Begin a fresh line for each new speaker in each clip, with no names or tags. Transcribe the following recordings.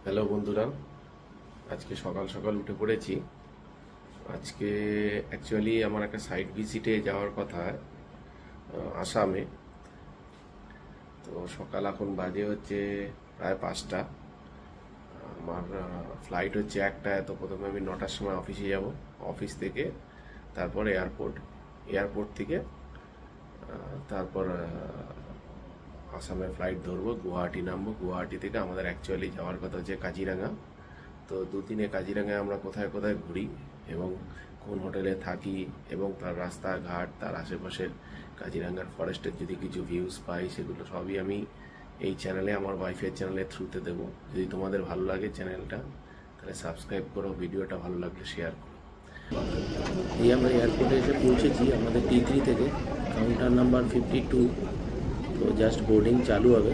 Hello বন্ধুরা, আজকে সকাল সকাল উঠে পড়েছি। আজকে অ্যাকচুয়ালি আমার একটা সাইট ভিজিটে যাওয়ার কথা আসামে। তো সকাল এখন বাজে হচ্ছে প্রায় 5টা। আমার ফ্লাইট হচ্ছে 1টায়। তো প্রথমে আমি 9টার সময় অফিসে যাব। অফিস থেকে তারপর এয়ারপোর্ট থেকে তারপর আসামের ফ্লাইট ধরবো, গুয়াহাটি নামবো। গুয়াহাটি থেকে আমাদের অ্যাকচুয়ালি যাওয়ার কথা হচ্ছে কাজিরাঙ্গা। তো দুদিনে কাজিরাঙ্গায় আমরা কোথায় কোথায় ঘুরি এবং কোন হোটেলে থাকি এবং তার রাস্তাঘাট, তার আশেপাশের কাজিরাঙ্গার ফরেস্টের যদি কিছু ভিউজ পাই, সেগুলো সবই আমি এই চ্যানেলে, আমার ওয়াইফের চ্যানেলের থ্রুতে দেবো। যদি তোমাদের ভালো লাগে চ্যানেলটা, তাহলে সাবস্ক্রাইব করো, ভিডিওটা ভালো লাগলে শেয়ার করো।
এই আমরা এয়ারপোর্টে এসে পৌঁছেছি আমাদের T3 থেকে, কাউন্টার নাম্বার 52। তো জাস্ট বোর্ডিং চালু হবে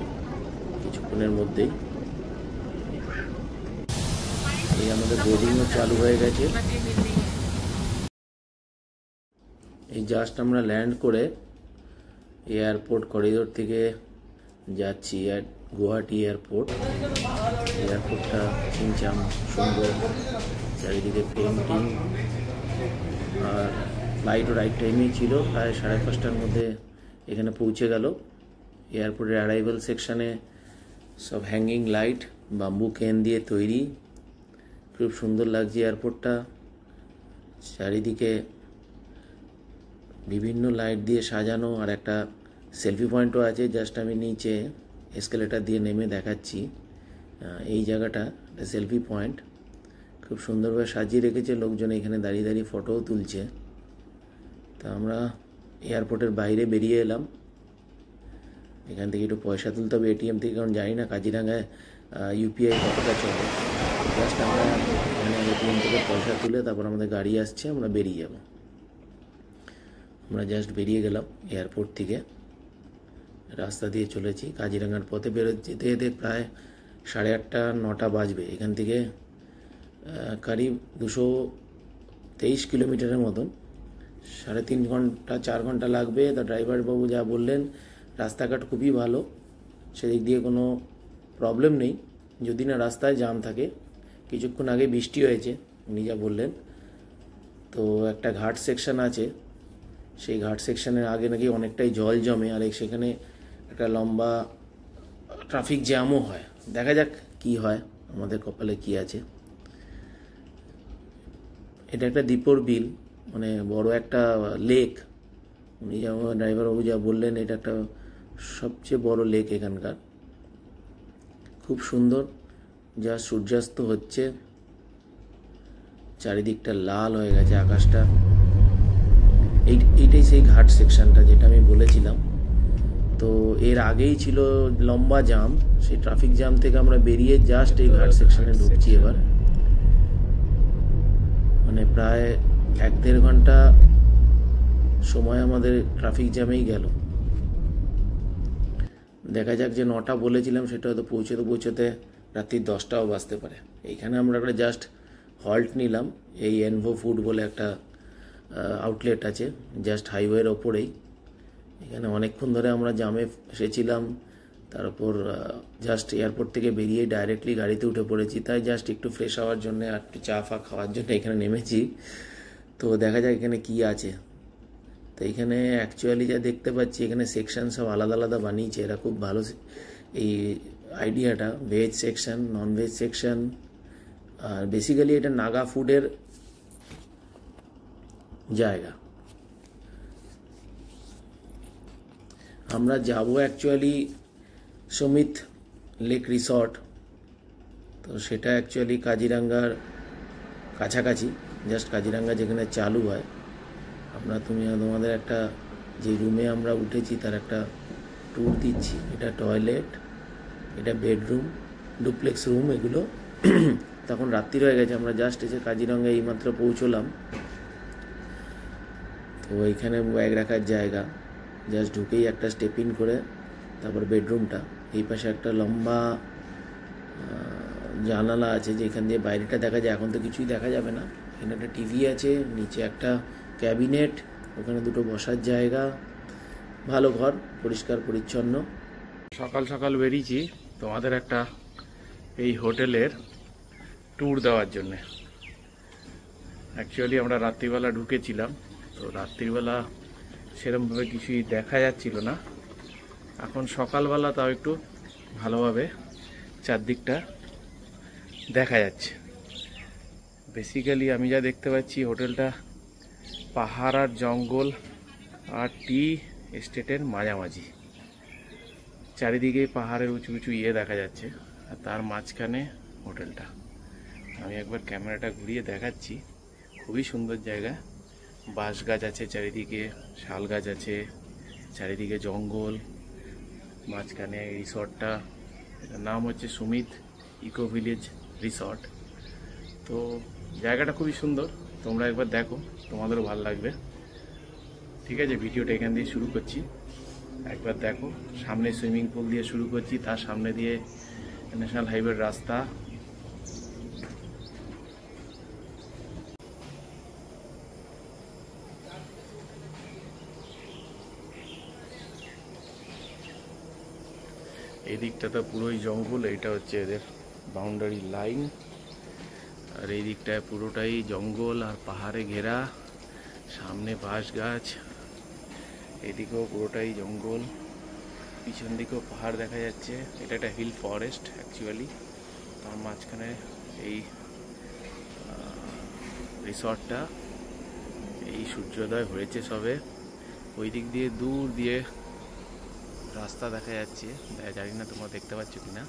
কিছুক্ষণের মধ্যেই। এই আমাদের বোর্ডিংও চালু হয়ে গেছে। এই জাস্ট আমরা ল্যান্ড করে এয়ারপোর্ট করিডোর থেকে যাচ্ছি গুয়াহাটি এয়ারপোর্ট। এয়ারপোর্টটা ছিমছাম সুন্দর, চারিদিকে পেন্টিং। আর ফ্লাইটও রাইট টাইমেই ছিল, প্রায় 5:30টার মধ্যে এখানে পৌঁছে গেল। এয়ারপোর্টের অ্যারাইভাল সেকশানে সব হ্যাঙ্গিং লাইট বাম্বু কেন দিয়ে তৈরি, খুব সুন্দর লাগছে এয়ারপোর্টটা। চারিদিকে বিভিন্ন লাইট দিয়ে সাজানো, আর একটা সেলফি পয়েন্টও আছে। জাস্ট আমি নিচে এসকেলেটার দিয়ে নেমে দেখাচ্ছি। এই জায়গাটা একটা সেলফি পয়েন্ট, খুব সুন্দরভাবে সাজিয়ে রেখেছে। লোকজন এখানে দাঁড়িয়ে দাঁড়িয়ে ফটোও তুলছে। তা আমরা এয়ারপোর্টের বাইরে বেরিয়ে এলাম। এখান থেকে একটু পয়সা তুলতে হবে এটিএম থেকে, কারণ জানি না কাজিরাঙ্গায় ইউপিআই কতটা চলে। জাস্ট আমরা এখানে এটিএম থেকে পয়সা তুলে তারপর আমাদের গাড়ি আসছে, আমরা বেরিয়ে যাব। আমরা জাস্ট বেরিয়ে গেলাম এয়ারপোর্ট থেকে, রাস্তা দিয়ে চলেছি কাজিরাঙ্গার পথে। যেতে যেতে প্রায় 8:30 9টা বাজবে। এখান থেকে করিব 223 কিলোমিটারের মতন, 3.5 ঘন্টা 4 ঘন্টা লাগবে। তা ড্রাইভার বাবু যা বললেন, রাস্তাঘাট খুবই ভালো, সেদিক দিয়ে কোনো প্রবলেম নেই, যদি না রাস্তায় জ্যাম থাকে। কিছুক্ষণ আগে বৃষ্টি হয়েছে উনি যা বললেন। তো একটা ঘাট সেকশন আছে, সেই ঘাট সেকশনের আগে নাকি অনেকটাই জল জমে, আর সেখানে একটা লম্বা ট্রাফিক জ্যামও হয়। দেখা যাক কি হয়, আমাদের কপালে কি আছে। এটা একটা দীপর বিল, মানে বড় একটা লেক। উনি যা ড্রাইভার বাবু যা বললেন, এটা একটা সবচেয়ে বড় লেক এখানকার, খুব সুন্দর। যা সূর্যাস্ত হচ্ছে, চারিদিকটা লাল হয়ে গেছে আকাশটা। এইটাই সেই ঘাট সেকশনটা যেটা আমি বলেছিলাম। তো এর আগেই ছিল লম্বা জাম, সেই ট্রাফিক জ্যাম থেকে আমরা বেরিয়ে জাস্ট এই ঘাট সেকশনে ঢুকছি এবার। মানে প্রায় 1-1.5 ঘন্টা সময় আমাদের ট্রাফিক জ্যামেই গেল। দেখা যাক, যে 9টা বলেছিলাম সেটা হয়তো পৌঁছতে রাত্রি 10টাও বাজতে পারে। এইখানে আমরা একটা জাস্ট হল্ট নিলাম। এই এনভো ফুড বলে একটা আউটলেট আছে জাস্ট হাইওয়ের ওপরেই। এখানে অনেকক্ষণ ধরে আমরা জামে এসেছিলাম, তারপর জাস্ট এয়ারপোর্ট থেকে বেরিয়ে ডাইরেক্টলি গাড়িতে উঠে পড়েছি। তাই জাস্ট একটু ফ্রেশ হওয়ার জন্য আর একটু চা ফা খাওয়ার জন্য এখানে নেমেছি। তো দেখা যাক এখানে কি আছে। তো এখানে অ্যাকচুয়ালি যা দেখতে পাচ্ছি, এখানে সেকশন সব আলাদা আলাদা বানিয়েছে। এরা খুব ভালো এই আইডিয়াটা, veg section, non veg section. আর বেসিক্যালি এটা নাগা ফুডের জায়গা। আমরা যাব অ্যাকচুয়ালি সমিত লেক রিসর্ট। তো সেটা অ্যাকচুয়ালি কাজিরাঙ্গার কাছাকাছি, জাস্ট কাজিরাঙ্গা যেখানে চালু হয়। তোমাদের একটা, যে রুমে আমরা উঠেছি তার একটা ট্যুর দিচ্ছি। এটা টয়লেট, এটা বেডরুম, ডুপ্লেক্স রুম এগুলো। তখন রাত্রি হয়ে গেছে, আমরা জাস্ট এসে কাজিরাঙ্গা এইমাত্র পৌঁছলাম। তো এইখানে ব্যাগ রাখার জায়গা, জাস্ট ঢুকেই একটা স্টেপ ইন করে তারপর বেডরুমটা। এই পাশে একটা লম্বা জানালা আছে, যেখান দিয়ে বাইরেটা দেখা যায়। এখন তো কিছুই দেখা যাবে না। এখানে একটা টিভি আছে, নিচে একটা ক্যাবিনেট, ওখানে দুটো বসার জায়গা। ভালো ঘর, পরিষ্কার পরিচ্ছন্ন।
সকাল সকাল বেরিয়েছি তোমাদের একটা
এই হোটেলের ট্যুর দেওয়ার জন্যে। অ্যাকচুয়ালি আমরা রাত্রিবেলা ঢুকেছিলাম, তো রাত্রিবেলা সেরকমভাবে কিছুই দেখা যাচ্ছিল না। এখন সকালবেলা তাও একটু ভালোভাবে চারদিকটা দেখা যাচ্ছে। বেসিক্যালি আমি যা দেখতে পাচ্ছি, হোটেলটা পাহাড় আর জঙ্গল আর টি এস্টেটের মাঝামাঝি। চারিদিকে পাহাড়ের উঁচু উঁচু দেখা যাচ্ছে, আর তার মাঝখানে হোটেলটা। আমি একবার ক্যামেরাটা ঘুরিয়ে দেখাচ্ছি। খুবই সুন্দর জায়গা। বাঁশ গাছ আছে চারিদিকে, শাল গাছ আছে চারিদিকে, জঙ্গল, মাঝখানে রিসর্টটা। এটার নাম হচ্ছে সুমিত ইকো ভিলেজ রিসর্ট। তো জায়গাটা খুবই সুন্দর, তোমরা একবার দেখো, তোমাদেরও ভালো লাগবে। ঠিক আছে, ভিডিওটা এখান দিয়ে শুরু করছি, একবার দেখো। সামনে সুইমিং পুল দিয়ে শুরু করছি, তার সামনে দিয়ে ন্যাশনাল হাইওয়ের রাস্তা। এই দিকটা তো পুরোই জঙ্গল, এইটা হচ্ছে এদের বাউন্ডারি লাইন। আর এই দিকটায় পুরোটাই জঙ্গল আর পাহাড়ে ঘেরা, সামনে বাঁশ গাছ, এদিকেও পুরোটাই জঙ্গল, পিছন দিকেও পাহাড় দেখা যাচ্ছে। এটা একটা হিল ফরেস্ট অ্যাকচুয়ালি। তার মাঝখানে এই রিসর্টটা। এই সূর্যোদয় হয়েছে সবে, ওই দিক দিয়ে দূর দিয়ে রাস্তা দেখা যাচ্ছে, জানি না তোমরা দেখতে পাচ্ছ কিনা।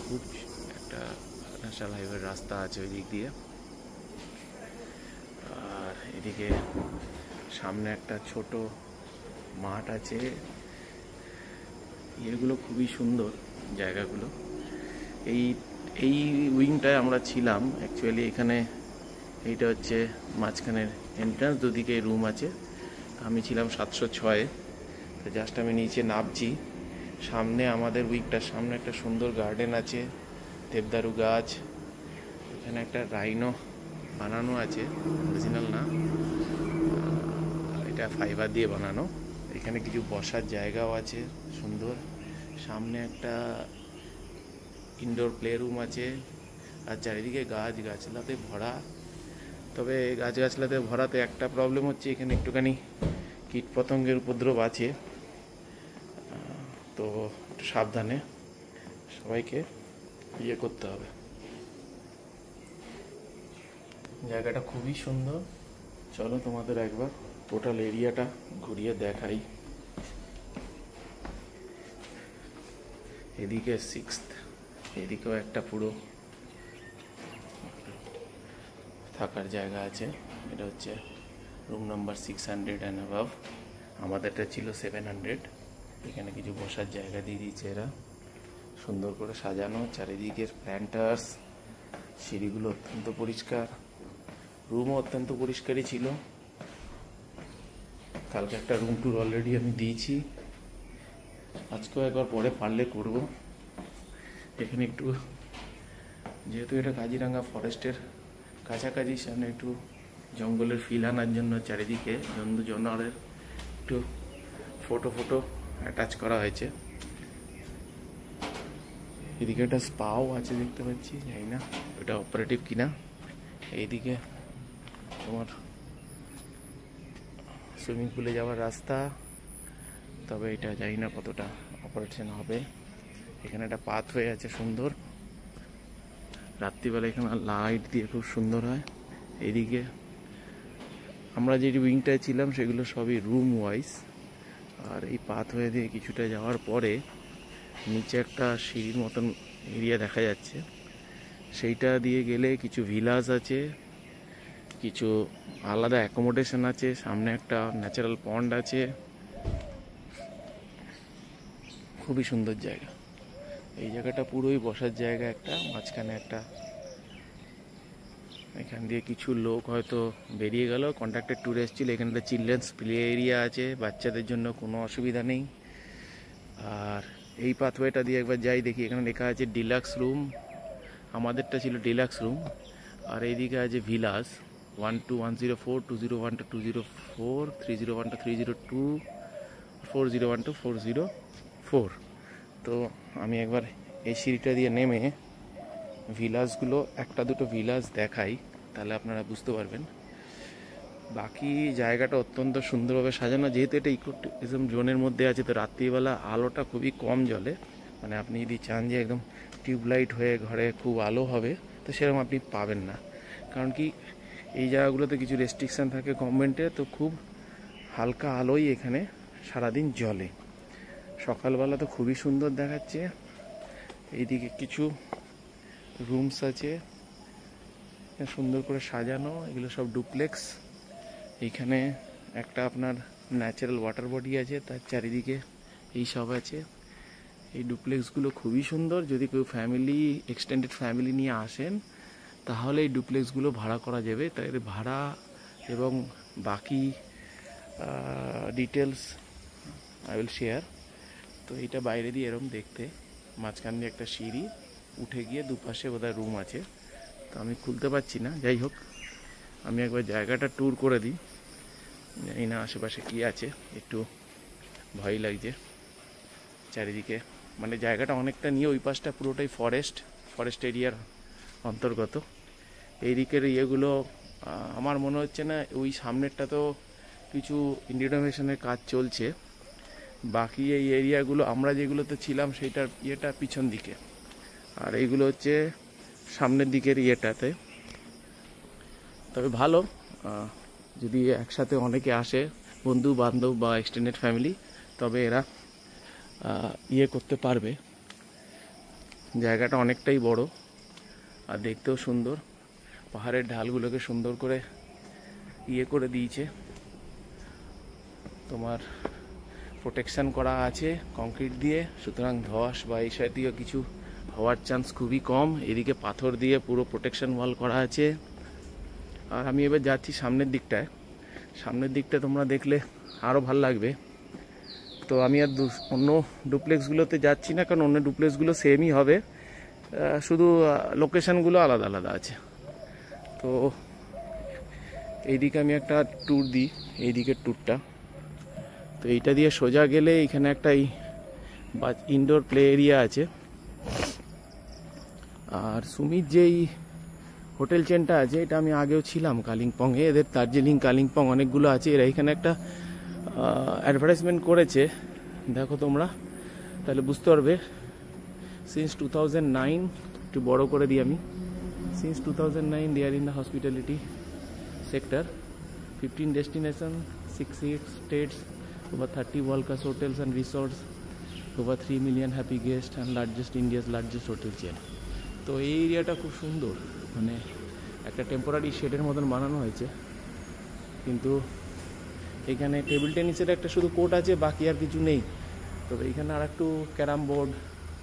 খুব একটা ন্যাশনাল হাইওয়ের রাস্তা আছে ওই দিক দিয়ে। আর এদিকে সামনে একটা ছোট মাঠ আছে। এগুলো খুবই সুন্দর জায়গাগুলো। এই এই উইংটায় আমরা ছিলাম অ্যাকচুয়ালি। এখানে এইটা হচ্ছে মাঝখানের এন্ট্রান্স, দুদিকে রুম আছে। আমি ছিলাম 706। তো জাস্ট আমি নিচে নামছি। সামনে আমাদের উইংটার সামনে একটা সুন্দর গার্ডেন আছে, দেবদারু গাছ। এখানে একটা রাইনো বানানো আছে, অরিজিনাল না, এটা ফাইবার দিয়ে বানানো। এখানে কিছু বসার জায়গাও আছে সুন্দর। সামনে একটা ইনডোর প্লে রুম আছে, আর চারিদিকে গাছ গাছলাতে ভরা। তবে গাছ গাছলাতে ভরাতে একটা প্রবলেম হচ্ছে, এখানে একটুখানি কীটপতঙ্গের উপদ্রব আছে। তো একটু সাবধানে সবাইকে করতে হবে। জায়গাটা খুবই সুন্দর। চলো তোমাদের একবার টোটাল এরিয়াটা ঘুরিয়ে দেখাই। এদিকে 6th, এদিকেও একটা পুরো থাকার জায়গা আছে। এটা হচ্ছে রুম নাম্বার 600 অ্যান্ড অ্যাবাভ। আমাদেরটা ছিল 700। এখানে কিছু বসার জায়গা দিয়ে দিয়েছে এরা, সুন্দর করে সাজানো। চারিদিকের প্ল্যান্টার্স, সিঁড়িগুলো অত্যন্ত পরিষ্কার, রুমও অত্যন্ত পরিষ্কারই ছিল। কালকে একটা রুম ট্যুর অলরেডি আমি দিয়েছি, আজকেও একবার পরে পারলে করব। এখানে একটু, যেহেতু এটা কাজিরাঙ্গা ফরেস্টের কাছাকাছি, সামনে একটু জঙ্গলের ফিল আনার জন্য চারিদিকে জনারের একটু ফটো অ্যাটাচ করা হয়েছে। এদিকে একটা স্পাও আছে দেখতে পাচ্ছি, জানি না ওটা অপারেটিভ কিনা। এইদিকে তোমার সুইমিং পুলে যাওয়ার রাস্তা, তবে এটা জানি না কতটা অপারেশন হবে। এখানে একটা পাথওয়ে আছে সুন্দর, রাত্রিবেলা এখানে লাইট দিয়ে খুব সুন্দর হয়। এইদিকে আমরা যে উইংটায় ছিলাম সেগুলো সবই রুম ওয়াইজ। আর এই পাথওয়ে দিয়ে কিছুটা যাওয়ার পরে নিচে একটা সিঁড়ির মতন এরিয়া দেখা যাচ্ছে। সেইটা দিয়ে গেলে কিছু ভিলাজ আছে, কিছু আলাদা অ্যাকোমোডেশন আছে। সামনে একটা ন্যাচারাল পন্ড আছে, খুবই সুন্দর জায়গা। এই জায়গাটা পুরোই বসার জায়গা একটা, মাঝখানে একটা, এখান দিয়ে কিছু লোক হয়তো বেরিয়ে গেল। কন্ট্রাক্টেড ট্যুর এসেছিল। এখানে একটা চিলড্রেন্স প্লে এরিয়া আছে, বাচ্চাদের জন্য কোনো অসুবিধা নেই। আর এই পাথওয়েটা দিয়ে একবার যাই, দেখি এখানে লেখা আছে ডিলাক্স রুম। আমাদেরটা ছিল ডিলাক্স রুম। আর এইদিকে আছে ভিলাস 12104, 2012 204, 301 302, 401 404। তো আমি একবার এই সিঁড়িটা দিয়ে নেমে ভিলাসগুলো একটা দুটো ভিলাস দেখাই, তাহলে আপনারা বুঝতে পারবেন। বাকি জায়গাটা অত্যন্ত সুন্দরভাবে সাজানো, যেহেতু এটা ইকোটুরিজম জোনের মধ্যে আছে, তো রাত্রিবেলা আলোটা খুবই কম জ্বলে। মানে আপনি যদি চান যে একদম টিউবলাইট হয়ে ঘরে খুব আলো হবে, তো সেরকম আপনি পাবেন না। কারণ কি এই জায়গাগুলোতে কিছু রেস্ট্রিকশান থাকে গভর্নমেন্টের, তো খুব হালকা আলোই এখানে সারাদিন জ্বলে। সকালবেলা তো খুবই সুন্দর দেখাচ্ছে। এইদিকে কিছু রুমস আছে সুন্দর করে সাজানো, এগুলো সব ডুপ্লেক্স। এইখানে একটা আপনার ন্যাচারাল ওয়াটার বডি আছে, তার চারিদিকে এই সব আছে। এই ডুপ্লেক্সগুলো খুবই সুন্দর। যদি কেউ ফ্যামিলি, এক্সটেন্ডেড ফ্যামিলি নিয়ে আসেন, তাহলে এই ডুপ্লেক্সগুলো ভাড়া করা যাবে। তাই ভাড়া এবং বাকি ডিটেলস আই উইল শেয়ার। তো এইটা বাইরে দিয়ে এরকম দেখতে, মাঝখান দিয়ে একটা সিঁড়ি উঠে গিয়ে দুপাশে বোধহয় রুম আছে, তো আমি খুলতে পারছি না। যাই হোক, আমি একবার জায়গাটা ট্যুর করে দিই। জানি না আশেপাশে কী আছে, একটু ভয় লাগছে চারিদিকে। মানে জায়গাটা অনেকটা নিয়ে, ওই পাশটা পুরোটাই ফরেস্ট এরিয়ার অন্তর্গত। এই দিকের ইয়েগুলো আমার মনে হচ্ছে না, ওই সামনেরটা তো কিছু ইন্ডিয়ামেশনের কাজ চলছে। বাকি এই এরিয়াগুলো আমরা যেগুলোতে ছিলাম সেইটার ইয়েটা পিছন দিকে, আর এইগুলো হচ্ছে সামনের দিকের ইয়েটাতে। তবে ভালো, যদি একসাথে অনেকে আসে, বন্ধু বান্ধব বা এক্সটেন্ডেড ফ্যামিলি, তবে এরা ইয়ে করতে পারবে। জায়গাটা অনেকটাই বড় আর দেখতেও সুন্দর। পাহাড়ের ঢালগুলোকে সুন্দর করে ইয়ে করে দিয়েছে, তোমার প্রোটেকশন করা আছে কংক্রিট দিয়ে, সুতরাং ধস বা এই জাতীয় কিছু হওয়ার চান্স খুবই কম। এদিকে পাথর দিয়ে পুরো প্রোটেকশন ওয়াল করা আছে। আর আমি এবার যাচ্ছি সামনের দিকটায়। সামনের দিকটা তোমরা দেখলে আরও ভালো লাগবে। তো আমি আর অন্য ডুপ্লেক্সগুলোতে যাচ্ছি না, কারণ অন্য ডুপ্লেক্সগুলো সেমই হবে, শুধু লোকেশানগুলো আলাদা আলাদা আছে। তো এইদিকে আমি একটা ট্যুর দিই, এইদিকের ট্যুরটা। তো এইটা দিয়ে সোজা গেলে এখানে একটা ইনডোর প্লে এরিয়া আছে। আর সুমিত যেই হোটেল চেনটা আছে, এটা আমি আগেও ছিলাম কালিম্পংয়ে। এদের দার্জিলিং, কালিম্পং অনেকগুলো আছে। এরা এখানে একটা অ্যাডভার্টাইজমেন্ট করেছে, দেখো তোমরা, তাহলে বুঝতে পারবে। সিন্স 2009, একটু বড় করে দিই আমি, since 2009 they are in the hospitality sector, 15 destinations, 6 states, over 30 world-class hotels and resorts, over 3 million happy guests, and India's largest hotel chain. তো এই এরিয়াটা খুব সুন্দর, মানে একটা টেম্পোরারি শেডের মতন বানানো হয়েছে। কিন্তু এখানে টেবিল টেনিসের একটা শুধু কোর্ট আছে, বাকি আর কিছু নেই। তবে এখানে আর একটু ক্যারাম বোর্ড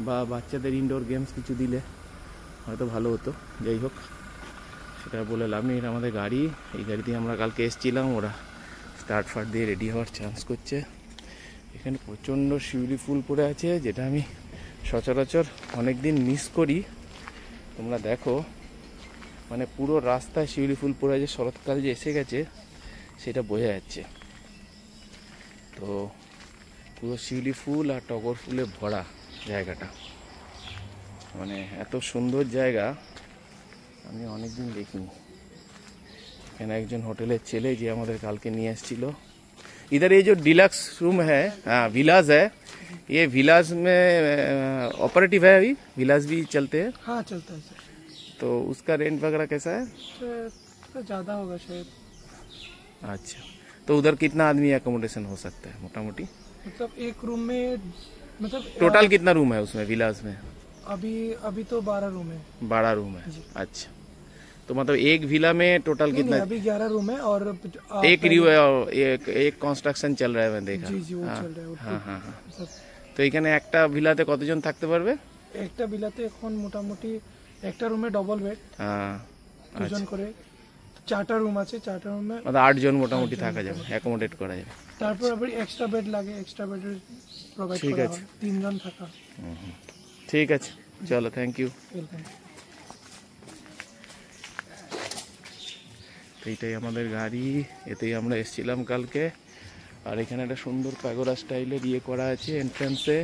বা বাচ্চাদের ইনডোর গেমস কিছু দিলে হয়তো ভালো হতো। যাই হোক, সেটা বলে লাভ নেই। এটা আমাদের গাড়ি, এই গাড়ি দিয়ে আমরা কালকে এসেছিলাম। ওরা স্টার্ট দিয়ে রেডি হওয়ার চান্স করছে। এখানে প্রচণ্ড শিউলি ফুল পড়ে আছে, যেটা আমি সচরাচর অনেক দিন মিস করি। তোমরা দেখো, মানে পুরো রাস্তায় শিউলি ফুল পড়ে আছে। শরৎকাল যে এসে গেছে সেটা বোঝা যাচ্ছে। তো পুরো শিউলি ফুল আর টগর ফুলে ভরা জায়গাটা, মানে এত সুন্দর জায়গা আমি অনেকদিন দেখিনি। এখানে একজন হোটেলের ছেলে যে আমাদের কালকে নিয়ে এসেছিল। इधर ये जो डिलक्स रूम है, हाँ विलास है, ये विलास में ऑपरेटिव है अभी? विलास भी चलते हैं?
हाँ चलता है सर।
तो उसका रेंट वगैरह कैसा है?
तो ज़्यादा होगा शायद।
अच्छा, तो उधर कितना आदमी अकोमोडेशन हो सकता है मोटा मोटी?
मतलब एक रूम में, मतलब
टोटल कितना रूम है उसमें विलास में?
अभी तो 12 रूम है।
12 रूम है। अच्छा, तो मतलब एक विला में टोटल कितना?
अभी 11 रूम है और
एक कंस्ट्रक्शन चल रहा है, मैं देखा।
जी वो चल रहा है।
हाँ हाँ हाँ। তো এখানে একটা ভিলাতে কতজন থাকতে পারবে?
একটা ভিলাতে এখন মোটামুটি একটা রুমে ডবল বেড,
হ্যাঁ,
দুজন করে 4টা রুম আছে। 4টা রুমে
মানে 8 জন মোটামুটি থাকা যাবে, অ্যাকোমোডেট করা যাবে।
তারপর আবার এক্সট্রা বেড লাগে, এক্সট্রা বেড প্রোভাইড করা হয়। 3 জন থাকা।
ঠিক আছে, চলো, থ্যাংক ইউ।
ওয়েলকাম।
তো এইটাই আমাদের গাড়ি, এতেই আমরা এসেছিলাম কালকে। আর এখানে একটা সুন্দর প্যাগোরা স্টাইলের ইয়ে করা আছে এন্ট্রান্সে।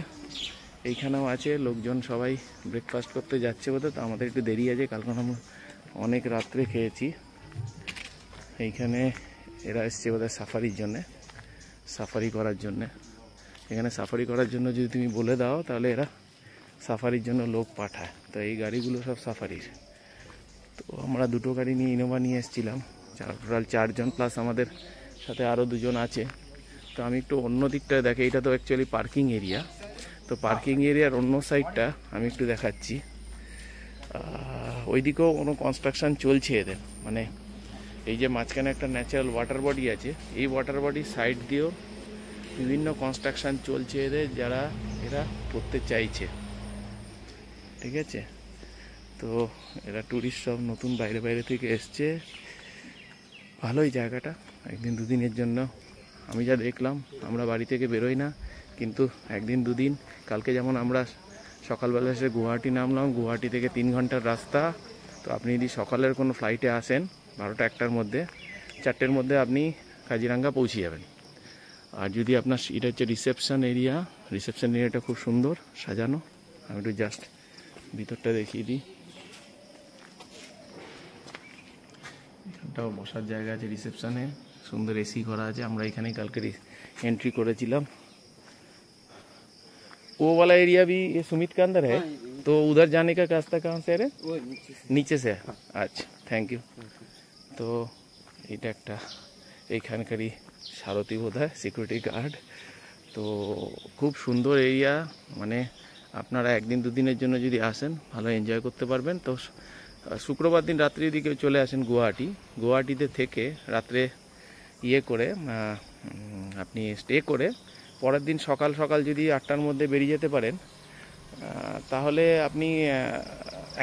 এইখানেও আছে লোকজন, সবাই ব্রেকফাস্ট করতে যাচ্ছে বোধহয়, তো আমাদের একটু দেরি আছে, কালকে আমরা অনেক রাত্রে খেয়েছি। এইখানে এরা এসছে বোধহয় সাফারির জন্যে, সাফারি করার জন্যে। এখানে সাফারি করার জন্য যদি তুমি বলে দাও তাহলে এরা সাফারির জন্য লোক পাঠায়। তো এই গাড়িগুলো সব সাফারির। তো আমরা দুটো গাড়ি নিয়ে ইনোভা নিয়ে এসেছিলাম, টোটাল 4 জন, প্লাস আমাদের সাথে আরও 2 জন আছে। তো আমি একটু অন্য দিকটা দেখে, এটা তো অ্যাকচুয়ালি পার্কিং এরিয়া, তো পার্কিং এরিয়ার অন্য সাইডটা আমি একটু দেখাচ্ছি। ওইদিকেও কোনো কনস্ট্রাকশান চলছে এদের, মানে এই যে মাঝখানে একটা ন্যাচারাল ওয়াটার বডি আছে, এই ওয়াটার বডির সাইড দিয়েও বিভিন্ন কনস্ট্রাকশান চলছে এদের, যারা এরা করতে চাইছে। ঠিক আছে, তো এরা ট্যুরিস্ট সব নতুন বাইরে বাইরে থেকে এসছে। ভালোই জায়গাটা, 1 দিন 2 দিনের জন্য। আমি যা দেখলাম, আমরা বাড়ি থেকে বেরোই না, কিন্তু 1 দিন 2 দিন, কালকে যেমন আমরা সকালবেলা এসে গুয়াহাটি নামলাম, গুয়াহাটি থেকে 3 ঘন্টার রাস্তা। তো আপনি যদি সকালের কোনো ফ্লাইটে আসেন 12টা-1টার মধ্যে, 4টের মধ্যে আপনি কাজিরাঙ্গা পৌঁছে যাবেন। আর যদি আপনার, এটা হচ্ছে রিসেপশন এরিয়া, রিসেপশন এরিয়াটা খুব সুন্দর সাজানো। আমি একটু জাস্ট ভিতরটা দেখিয়ে দিই। এখানটাও বসার জায়গা আছে, রিসেপশনে সুন্দর এসি করা আছে। আমরা এখানেই কালকে एंट्री করেছিলাম। वो वाला एरिया भी ये सुमित का अंदर है, तो उधर जाने का रास्ता कहाँ से है? नीचे से। अच्छा, थैंक यू। तो এটা একটা এইখানকারই সারথি বোধহয়, সিকিউরিটি গার্ড। তো খুব সুন্দর এরিয়া, মানে আপনারা 1 দিন 2 দিনের জন্য যদি আসেন ভালো এনজয় করতে পারবেন। তো শুক্রবার দিন রাত্রির দিকে চলে আসেন গুয়াহাটিতে থেকে রাত্রে ইয়ে করে আপনি স্টে করে পরের দিন সকাল সকাল যদি 8টার মধ্যে বেরিয়ে যেতে পারেন, তাহলে আপনি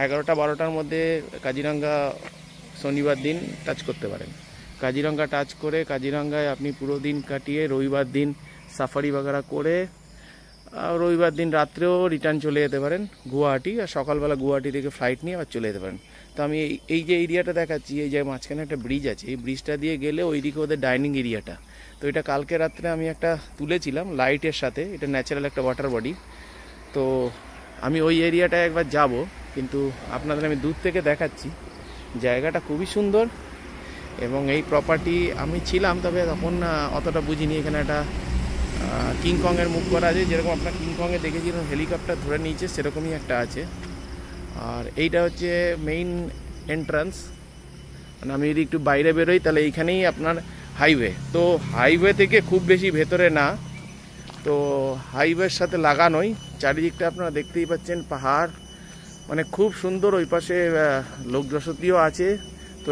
11টা-12টার মধ্যে কাজিরাঙ্গা শনিবার দিন টাচ করতে পারেন। কাজিরাঙ্গা টাচ করে কাজিরাঙ্গায় আপনি পুরো দিন কাটিয়ে রবিবার দিন সাফারি বাগারা করে রবিবার দিন রাত্রেও রিটার্ন চলে যেতে পারেন গুয়াহাটি, আর সকালবেলা গুয়াহাটি থেকে ফ্লাইট নিয়ে আবার চলে যেতে পারেন। তো আমি এই যে এরিয়াটা দেখাচ্ছি, এই যে মাঝখানে একটা ব্রিজ আছে, এই ব্রিজটা দিয়ে গেলে ওইদিকে ওদের ডাইনিং এরিয়াটা। তো এটা কালকে রাত্রে আমি একটা তুলেছিলাম লাইটের সাথে, এটা ন্যাচারাল একটা ওয়াটার বডি। তো আমি ওই এরিয়াটায় একবার যাব, কিন্তু আপনাদের আমি দূর থেকে দেখাচ্ছি। জায়গাটা খুবই সুন্দর, এবং এই প্রপার্টি আমি ছিলাম, তবে তখন অতটা বুঝিনি। এখানে একটা কিংকংয়ের মুখ করা আছে, যেরকম আপনার কিংকংয়ে দেখেছিলাম হেলিকপ্টার ধরে নিয়েছে, সেরকমই একটা আছে। আর এইটা হচ্ছে মেইন এন্ট্রান্স, মানে আমি যদি একটু বাইরে বেরোই তাহলে এইখানেই আপনার হাইওয়ে। তো হাইওয়ে থেকে খুব বেশি ভেতরে না, তো হাইওয়ের সাথে লাগানোই। চারিদিকটা আপনারা দেখতেই পাচ্ছেন পাহাড়, মানে খুব সুন্দর। ওই পাশে লোকবসতিও আছে। তো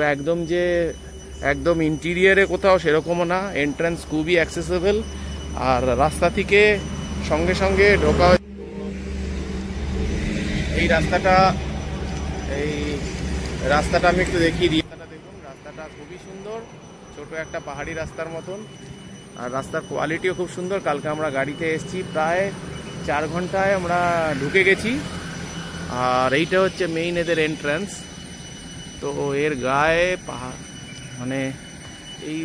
একদম ইন্টিরিয়ারে কোথাও সেরকমও না, এন্ট্রান্স খুবই অ্যাক্সেসেবল। আর রাস্তা থেকে সঙ্গে সঙ্গে ঢোকা, এই রাস্তাটা আমি একটু দেখিয়ে দিই। দেখুন, রাস্তাটা খুবই সুন্দর, ছোট একটা পাহাড়ি রাস্তার মতন। আর রাস্তার কোয়ালিটিও খুব সুন্দর। কালকে আমরা গাড়িতে এসেছি, প্রায় 4 ঘন্টায় আমরা ঢুকে গেছি। আর এইটা হচ্ছে মেইন এদের এন্ট্রান্স। তো এর গায়ে পাহাড়, মানে এই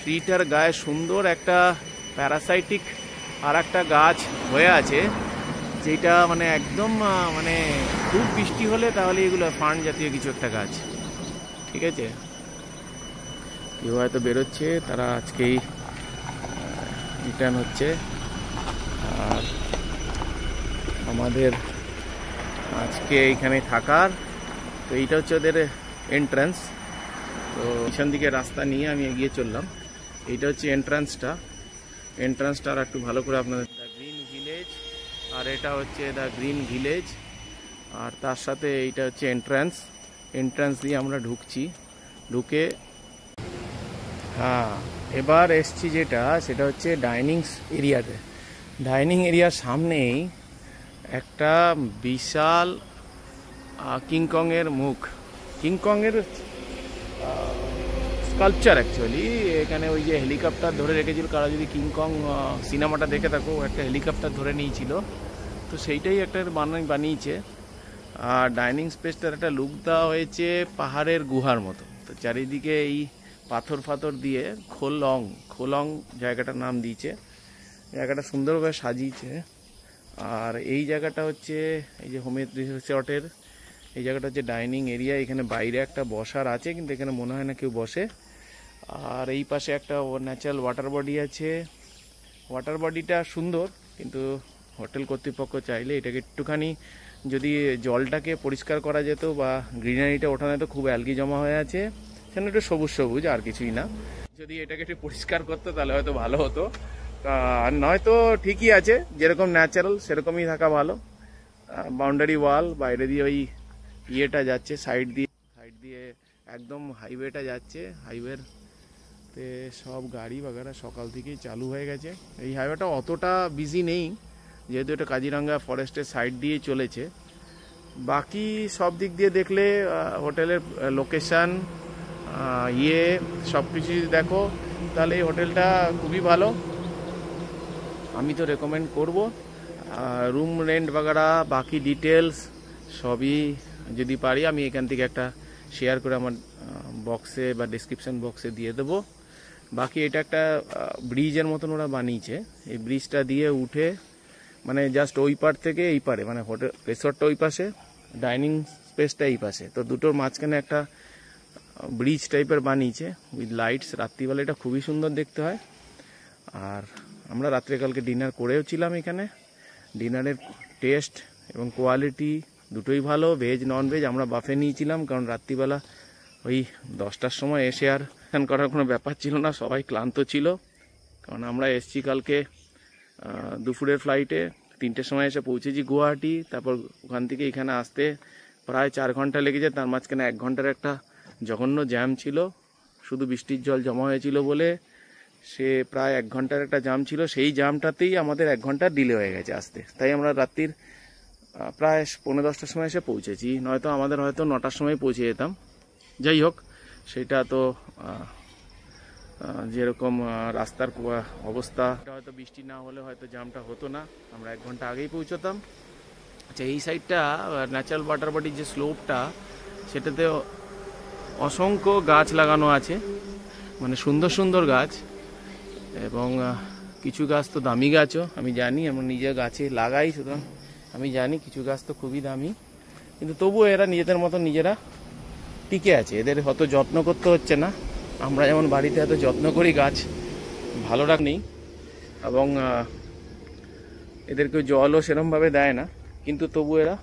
ট্রিটার গায়ে সুন্দর একটা প্যারাসাইটিক আর একটা গাছ হয়ে আছে, যেটা মানে একদম মানে খুব বৃষ্টি হলে তাহলে এগুলো ফান্ড জাতীয় কিছু একটা গাছ। ঠিক আছে, কেউ হয়তো বেরোচ্ছে, তারা আজকেই রিটার্ন হচ্ছে। আর আমাদের আজকে এইখানে থাকার, তো এইটা হচ্ছে ওদের এন্ট্রান্স। তো পিছন দিকে রাস্তা নিয়ে আমি এগিয়ে চললাম। এইটা হচ্ছে এন্ট্রান্সটা আর একটু ভালো করে আপনাদের, দ্য গ্রিন ভিলেজ, আর এটা হচ্ছে দ্য গ্রিন ভিলেজ। আর তার সাথে এইটা হচ্ছে এন্ট্রান্স দিয়ে আমরা ঢুকে হ্যাঁ, এবার এসছি যেটা, সেটা হচ্ছে ডাইনিং এরিয়াতে। ডাইনিং এরিয়ার সামনেই একটা বিশাল কিংকংয়ের মুখ, কিংকংয়ের স্কাল্পচার অ্যাকচুয়ালি। এখানে ওই যে হেলিকপ্টার ধরে রেখেছিল, কারা যদি কিংকং সিনেমাটা দেখে থাকো, একটা হেলিকপ্টার ধরে নিয়েছিল, তো সেইটাই একটা বানিয়েছে। আর ডাইনিং স্পেসটার একটা লুক দেওয়া হয়েছে পাহাড়ের গুহার মতো। তো চারিদিকে এই পাথর দিয়ে খোলং জায়গাটার নাম দিয়েছে। জায়গাটা সুন্দরভাবে সাজিয়েছে। আর এই জায়গাটা হচ্ছে এই যে হোমের রিসর্টের এই জায়গাটা হচ্ছে ডাইনিং এরিয়া। এখানে বাইরে একটা বসার আছে, কিন্তু এখানে মনে হয় না কেউ বসে। আর এই পাশে একটা ন্যাচারাল ওয়াটার বডি আছে। ওয়াটার বডিটা সুন্দর, কিন্তু হোটেল কর্তৃপক্ষ চাইলে এটাকে একটুখানি যদি জলটাকে পরিষ্কার করা যেত বা গ্রিনারিটা ওঠানো যেত। খুব অ্যালগি জমা হয়ে আছে, সেখানে একটু সবুজ সবুজ, আর কিছুই না। যদি এটাকে একটু পরিষ্কার করতো তাহলে হয়তো ভালো হতো। আর নয়তো ঠিকই আছে, যেরকম ন্যাচারাল সেরকমই থাকা ভালো। বাউন্ডারি ওয়াল, বাইরে দিয়ে ওই ইয়েটা যাচ্ছে, সাইড দিয়ে একদম হাইওয়েটা যাচ্ছে। হাইওয়ের সব গাড়ি বাগারা সকাল থেকেই চালু হয়ে গেছে। এই হাইওয়েটা অতটা বিজি নেই, যেহেতু এটা কাজিরাঙ্গা ফরেস্টের সাইড দিয়েই চলেছে। বাকি সব দিক দিয়ে দেখলে হোটেলের লোকেশান সব কিছু দেখো, তাহলে এই হোটেলটা খুবই ভালো। আমি তো রেকমেন্ড করব। রুম রেন্ট বাগারা বাকি ডিটেলস সবই যদি পারি আমি এখান থেকে একটা শেয়ার করে আমার বক্সে বা ডিসক্রিপশন বক্সে দিয়ে দেবো। বাকি এটা একটা ব্রিজের মতন ওরা বানিয়েছে। এই ব্রিজটা দিয়ে উঠে মানে জাস্ট ওই পার থেকে এই পারে, মানে হোটেল রিসর্টটা ওই পাশে, ডাইনিং স্পেসটা এই পাশে, তো দুটোর মাঝখানে একটা ব্রিজ টাইপের বানিয়েছে উইথ লাইটস। রাত্রিবেলা এটা খুবই সুন্দর দেখতে হয়। আর আমরা রাত্রেকালকে ডিনার করেও ছিলাম এখানে। ডিনারের টেস্ট এবং কোয়ালিটি দুটোই ভালো, ভেজ নন ভেজ। আমরা বাফে নিয়েছিলাম, কারণ রাত্রিবেলা ওই 10টার সময় এসে আর স্নান করার কোনো ব্যাপার ছিল না, সবাই ক্লান্ত ছিল। কারণ আমরা এসছি কালকে দুপুরের ফ্লাইটে, 3টের সময় এসে পৌঁছেছি গুয়াহাটি। তারপর ওখান থেকে এখানে আসতে প্রায় 4 ঘন্টা লেগেছে। তার মাঝখানে 1 ঘন্টার একটা জঘন্য জ্যাম ছিল, শুধু বৃষ্টির জল জমা হয়েছিল বলে সে প্রায় 1 ঘন্টার একটা জ্যাম ছিল। সেই জ্যামটাতেই আমাদের 1 ঘন্টা ডিলে হয়ে গেছে আসতে। তাই আমরা রাত্রির প্রায় 9:45টার সময় এসে পৌঁছেছি, নয়তো আমাদের হয়তো 9টার সময় পৌঁছে যেতাম। যাই হোক, সেটা তো যেরকম রাস্তার অবস্থা, হয়তো বৃষ্টি না হলে হয়তো জ্যামটা হতো না, আমরা 1 ঘন্টা আগেই পৌঁছতাম। আচ্ছা, এই সাইডটা ন্যাচারাল ওয়াটার বডির যে স্লোপটা, সেটাতে অসংখ্য গাছ লাগানো আছে, মানে সুন্দর সুন্দর গাছ। এবং কিছু গাছ তো দামি গাছও, আমি জানি, আমরা নিজে গাছে লাগাই, সুতরাং আমি জানি কিছু গাছ তো খুবই দামি। কিন্তু তবুও এরা নিজেদের মতো নিজেরা টিকে আছে, এদের অত যত্ন করতে হচ্ছে না। আমরা যেমন বাড়িতে এত যত্ন করি গাছ ভালো নেই, এবং এদেরকে জলও সেরমভাবে দেয় না, কিন্তু তবু এরা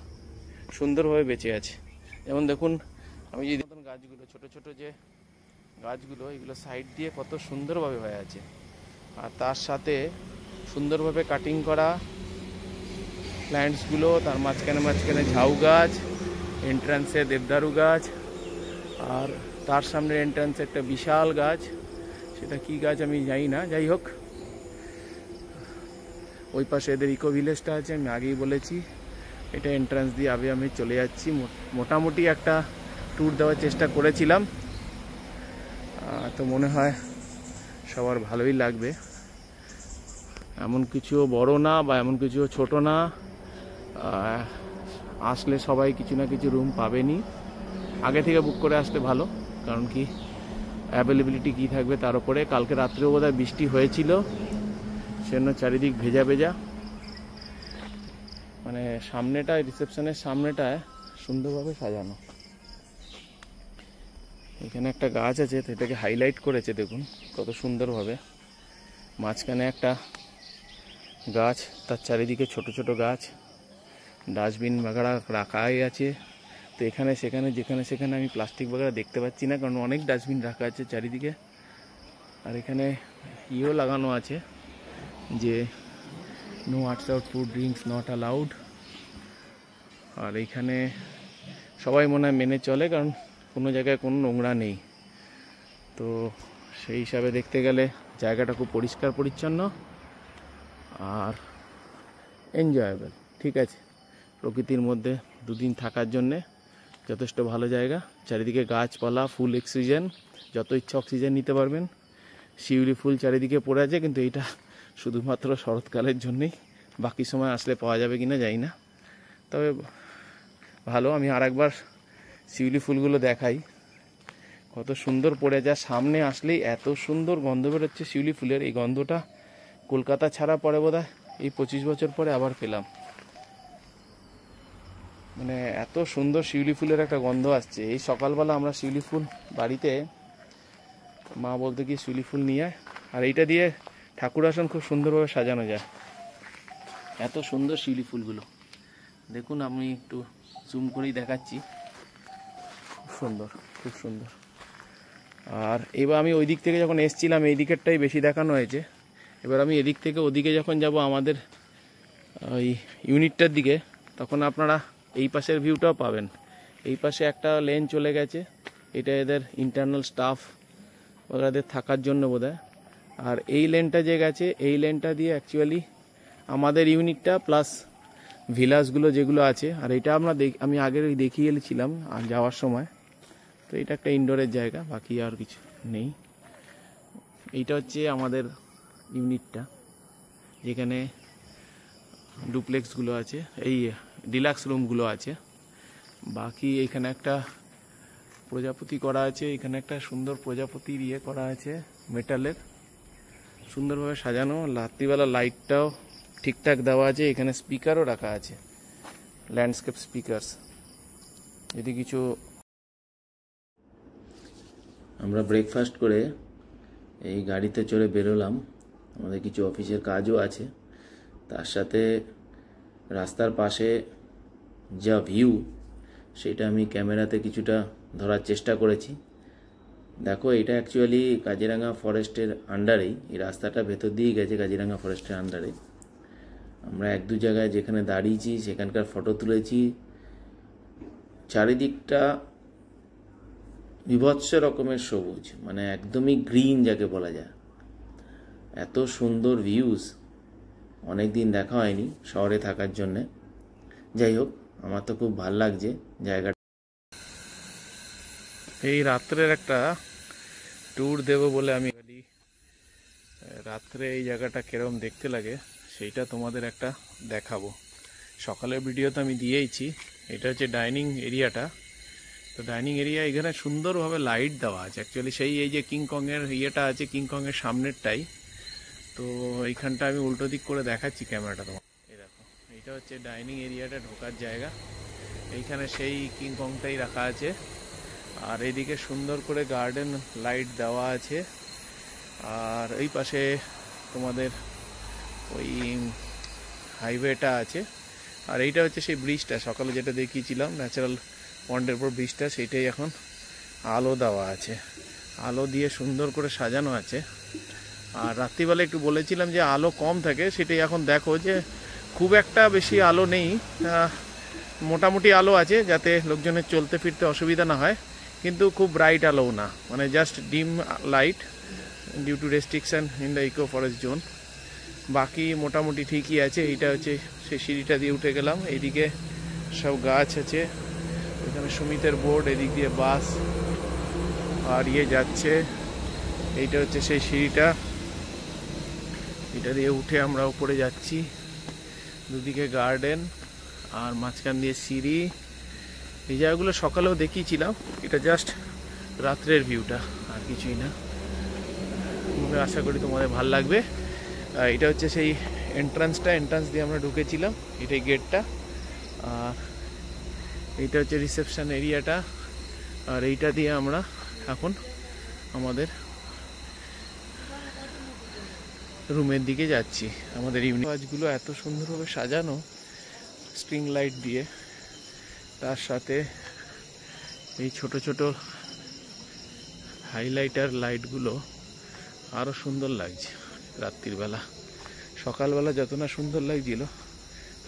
সুন্দরভাবে বেঁচে আছে। যেমন দেখুন, আমি যদি গাছগুলো ছোট ছোট যে গাছগুলো, এগুলো সাইড দিয়ে কত সুন্দরভাবে হয়ে আছে। আর তার সাথে সুন্দরভাবে কাটিং করা প্ল্যান্টসগুলো, তার মাঝখানে ঝাউ গাছ, এন্ট্রান্সে দেবদারু গাছ, আর তার সামনে এন্ট্রান্সে একটা বিশাল গাছ, সেটা কি গাছ আমি জানি না। যাই হোক, ওই পাশে এদের ইকো ভিলেজটা আছে, আমি আগেই বলেছি। এটা এন্ট্রান্স দিয়ে আমি চলে যাচ্ছি। মোটামুটি একটা ট্যুর দেওয়ার চেষ্টা করেছিলাম, তো মনে হয় সবার ভালোই লাগবে। এমন কিছু বড় না বা এমন কিছু ছোট না, আসলে সবাই কিছু না কিছু রুম পাবেনি। আগে থেকে বুক করে আসতে ভালো, কারণ কি অ্যাভেলেবিলিটি কী থাকবে তার উপরে। কালকে রাত্রেও বোধহয় বৃষ্টি হয়েছিল, সেজন্য চারিদিক ভেজা ভেজা। মানে সামনেটায়, রিসেপশনের সামনেটায় সুন্দরভাবে সাজানো। এখানে একটা গাছ আছে, তো এটাকে হাইলাইট করেছে, দেখুন কত সুন্দরভাবে। মাঝখানে একটা গাছ, তার চারিদিকে ছোট ছোট গাছ, ডাস্টবিন বাগাড়া রাখাই আছে। তো এখানে সেখানে যেখানে সেখানে আমি প্লাস্টিক বাগাড়া দেখতে পাচ্ছি না, কারণ অনেক ডাস্টবিন রাখা আছে চারিদিকে। আর এখানে ইয়েও লাগানো আছে যে no outside food drinks not allowed. আর এইখানে সবাই মনে হয় মেনে চলে, কারণ কোনো জায়গায় কোনো নোংরা নেই। তো সেই হিসাবে দেখতে গেলে জায়গাটা খুব পরিষ্কার পরিচ্ছন্ন আর এনজয়েবল। ঠিক আছে, প্রকৃতির মধ্যে 2 দিন থাকার জন্যে যথেষ্ট ভালো জায়গা। চারিদিকে গাছপালা, ফুল অক্সিজেন, যত ইচ্ছা অক্সিজেন নিতে পারবেন। শিউলি ফুল চারিদিকে পড়ে আছে, কিন্তু এইটা শুধুমাত্র শরৎকালের জন্যেই, বাকি সময় আসলে পাওয়া যাবে কিনা জানি না। তবে ভালো, আমি আরেকবার শিউলি ফুলগুলো দেখাই, কত সুন্দর পড়ে যায়। সামনে আসলেই এত সুন্দর গন্ধ বেরোচ্ছে শিউলি ফুলের। এই গন্ধটা কলকাতা ছাড়া পরে বোধহয় এই 25 বছর পরে আবার পেলাম। মানে এত সুন্দর শিউলি ফুলের একটা গন্ধ আসছে। এই সকালবেলা আমরা শিউলি ফুল বাড়িতে মা বলতে কি শিউলি ফুল নিয়ে, আর এইটা দিয়ে ঠাকুর আসন খুব সুন্দরভাবে সাজানো যায়। এত সুন্দর শিউলি ফুলগুলো দেখুন, আমি একটু জুম করেই দেখাচ্ছি, খুব সুন্দর, খুব সুন্দর। আর এবার আমি ওই দিক থেকে যখন এসছিলাম এই দিকেরটাই বেশি দেখানো হয়েছে। এবার আমি এদিক থেকে ওদিকে যখন যাব আমাদের ওই ইউনিটটার দিকে, তখন আপনারা এই পাশের ভিউটাও পাবেন। এই পাশে একটা লেন চলে গেছে, এটা এদের ইন্টারনাল স্টাফ ওদের থাকার জন্য বোধহয়। আর এই লেনটা যে গেছে, এই লেনটা দিয়ে অ্যাকচুয়ালি আমাদের ইউনিটটা প্লাস ভিলাসগুলো যেগুলো আছে। আর এটা আমি আগে দেখিয়ে এলেছিলাম আর যাওয়ার সময়। তো এটা একটা ইনডোরের জায়গা, বাকি আর কিছু নেই। এইটা হচ্ছে আমাদের ইউনিটটা, যেখানে ডুপ্লেক্সগুলো আছে, এই ডিলাক্স রুমগুলো আছে। বাকি এখানে একটা প্রজাপতি করা আছে, এখানে একটা সুন্দর প্রজাপতির ইয়ে করা আছে মেটালের, সুন্দরভাবে সাজানো। রাত্রিবেলা লাইটটাও ঠিকঠাক দেওয়া আছে। এখানে স্পিকারও রাখা আছে, ল্যান্ডস্কেপ স্পিকারস। যদি কিছু
আমরা ব্রেকফাস্ট করে এই গাড়িতে চড়ে বেরোলাম। আমাদের কিছু অফিসের কাজও আছে, তার সাথে রাস্তার পাশে যা ভিউ সেটা আমি ক্যামেরাতে কিছুটা ধরার চেষ্টা করেছি। দেখো, এটা অ্যাকচুয়ালি কাজিরাঙা ফরেস্টের আন্ডারেই, এই রাস্তাটা ভেতর দিয়েই গেছে কাজিরাঙা ফরেস্টের আন্ডারে। আমরা এক দু জায়গায় যেখানে দাঁড়িয়েছি সেখানকার ফটো তুলেছি। চারিদিকটা বিভৎস রকমের সবুজ, মানে একদমই গ্রিন যাকে বলা যায়। এত সুন্দর ভিউজ অনেক দিন দেখা হয়নি শহরে থাকার জন্যে। যাই হোক, আমার তো খুব ভাল লাগছে জায়গাটা।
এই রাত্রের একটা ট্যুর দেব বলে আমি রাত্রে এই জায়গাটা কিরকম দেখতে লাগে সেইটা তোমাদের একটা দেখাবো। সকালের ভিডিও তো আমি দিয়েইছি। এটা হচ্ছে ডাইনিং এরিয়াটা। তো ডাইনিং এরিয়া এখানে সুন্দরভাবে লাইট দেওয়া আছে। অ্যাকচুয়ালি সেই এই যে কিংকংয়ের ইয়েটা আছে, কিংকংয়ের সামনেরটাই। তো এইখানটা আমি উল্টো দিক করে দেখাচ্ছি ক্যামেরাটা তোমার। এই দেখো, এইটা হচ্ছে ডাইনিং এরিয়াটা ঢোকার জায়গা। এইখানে সেই কিংকংটাই রাখা আছে। আর এইদিকে সুন্দর করে গার্ডেন লাইট দেওয়া আছে। আর এই পাশে তোমাদের ওই হাইওয়েটা আছে। আর এইটা হচ্ছে সেই ব্রিজটা, সকালে যেটা দেখিয়েছিলাম ন্যাচারাল পন্ডের উপর ব্রিজটা, সেইটাই এখন আলো দেওয়া আছে। আলো দিয়ে সুন্দর করে সাজানো আছে। আর রাত্রিবেলা একটু বলেছিলাম যে আলো কম থাকে, সেটাই এখন দেখো যে খুব একটা বেশি আলো নেই, মোটামুটি আলো আছে যাতে লোকজনের চলতে ফিরতে অসুবিধা না হয়, কিন্তু খুব ব্রাইট আলোও না, মানে just dim light due to restriction in the eco forest zone. বাকি মোটামুটি ঠিকই আছে। এইটা হচ্ছে সেই সিঁড়িটা দিয়ে উঠে গেলাম। এইদিকে সব গাছ আছে, এখানে সুমিতের বোর্ড, এদিক দিয়ে বাস আর ইয়ে যাচ্ছে। এইটা হচ্ছে সেই সিঁড়িটা, এটা দিয়ে উঠে আমরা উপরে যাচ্ছি। দুদিকে গার্ডেন আর মাঝখান দিয়ে সিঁড়ি। এই জায়গাগুলো সকালেও দেখিয়েছিলাম, এটা জাস্ট রাত্রের ভিউটা, আর কিছুই না। আশা করি তোমাদের ভালো লাগবে। এটা হচ্ছে সেই এন্ট্রান্স দিয়ে আমরা ঢুকেছিলাম, এটাই গেটটা। আর এইটা হচ্ছে রিসেপশন এরিয়াটা। আর এইটা দিয়ে আমরা এখন আমাদের রুমের দিকে যাচ্ছি। আমাদের ইউনিট কাজগুলো এত সুন্দরভাবে সাজানো স্ট্রিং লাইট দিয়ে, তার সাথে এই ছোট ছোট হাইলাইটার লাইটগুলো আরও সুন্দর লাগছে রাত্রিবেলা। সকালবেলা যত না সুন্দর লাগছিল,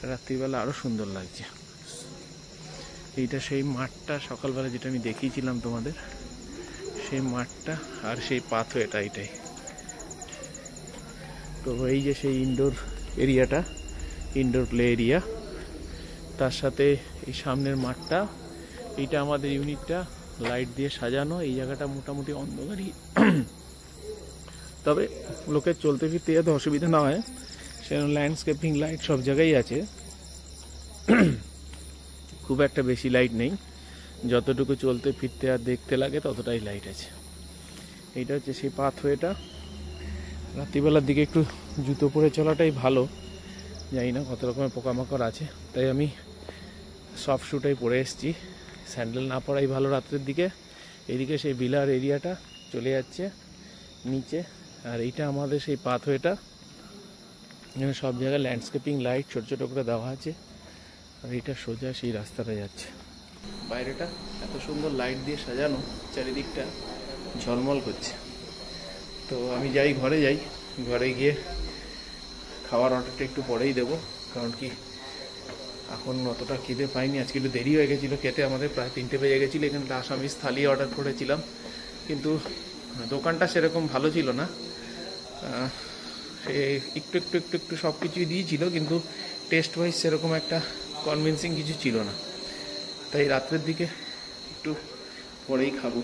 রাত্রিবেলা আরও সুন্দর লাগছে। এইটা সেই মাঠটা সকালবেলা যেটা আমি দেখিয়েছিলাম তোমাদের, সেই মাঠটা আর সেই পাথওয়েটা, এটাই। তো এই যে সেই ইনডোর এরিয়াটা, ইনডোর প্লে এরিয়া, তার সাথে এই সামনের মাঠটা, এইটা আমাদের ইউনিটটা লাইট দিয়ে সাজানো। এই জায়গাটা মোটামুটি অন্ধকারই, তবে লোকের চলতে ফিরতে যাতে অসুবিধা না হয় সেরকম ল্যান্ডস্কেপিং লাইট সব জায়গায় আছে। খুব একটা বেশি লাইট নেই, যতটুকু চলতে ফিরতে আর দেখতে লাগে ততটাই লাইট আছে। এইটা হচ্ছে সেই পাথওয়েটা। রাত্রিবেলার দিকে একটু জুতো পরে চলাটাই ভালো। জানি না কত রকমের পোকামাকড় আছে, তাই আমি সফট শুটাই পরে এসেছি। স্যান্ডেল না পরাই ভালো রাত্রের দিকে। এদিকে সেই বিলার এরিয়াটা চলে যাচ্ছে নিচে, আর এইটা আমাদের সেই পাথওয়েটা। এখানে সব জায়গায় ল্যান্ডস্কেপিং লাইট ছোট ছোট করে দেওয়া আছে, আর এটা সোজা সেই রাস্তাটা যাচ্ছে। বাইরেটা এত সুন্দর লাইট দিয়ে সাজানো, চারিদিকটা ঝলমল করছে। তো আমি যাই, ঘরে যাই, ঘরে গিয়ে খাওয়ার অর্ডারটা একটু পরেই দেবো, কারণ কি এখন অতটা খিদে পাইনি। আজকে একটু দেরি হয়ে গেছিলো খেতে, আমাদের প্রায় 3টে বেজে গেছিলো। এখানে আসামিস থালি অর্ডার করেছিলাম, কিন্তু দোকানটা সেরকম ভালো ছিল না। একটু একটু একটু একটু সব কিছুই দিয়েছিল, কিন্তু টেস্ট ওয়াইজ সেরকম একটা কনভিন্সিং কিছু ছিল না। তাই রাত্রের দিকে একটু পরেই খাবো,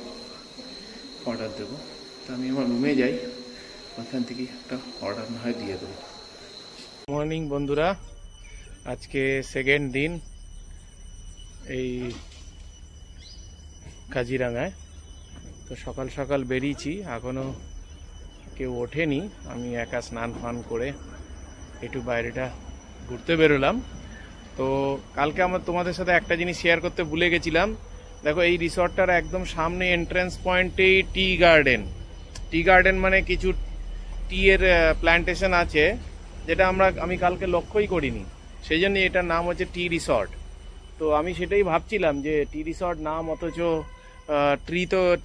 অর্ডার দেবো। তো আমি আমার রুমে যাই, ওখান থেকে একটা অর্ডার না হয় দিয়ে দেবো। মর্নিং বন্ধুরা, আজকে সেকেন্ড দিন এই কাজিরাঙায়। তো সকাল সকাল বেরিয়েছি, এখনও কেউ ওঠেনি। আমি একা স্নান ফান করে একটু বাইরেটা ঘুরতে বেরোলাম। তো কালকে তোমাদের সাথে একটা জিনিস শেয়ার করতে ভুলে গেছিলাম। দেখো, এই রিসর্টটার একদম সামনে এন্ট্রান্স পয়েন্টেই টি গার্ডেন মানে কিছু টি এর প্ল্যান্টেশন আছে, যেটা আমি কালকে লক্ষ্যই করিনি। সেই জন্য এটার নাম হচ্ছে টি রিসর্ট। তো আমি সেটাই ভাবছিলাম যে টি রিসর্ট নাম, অথচ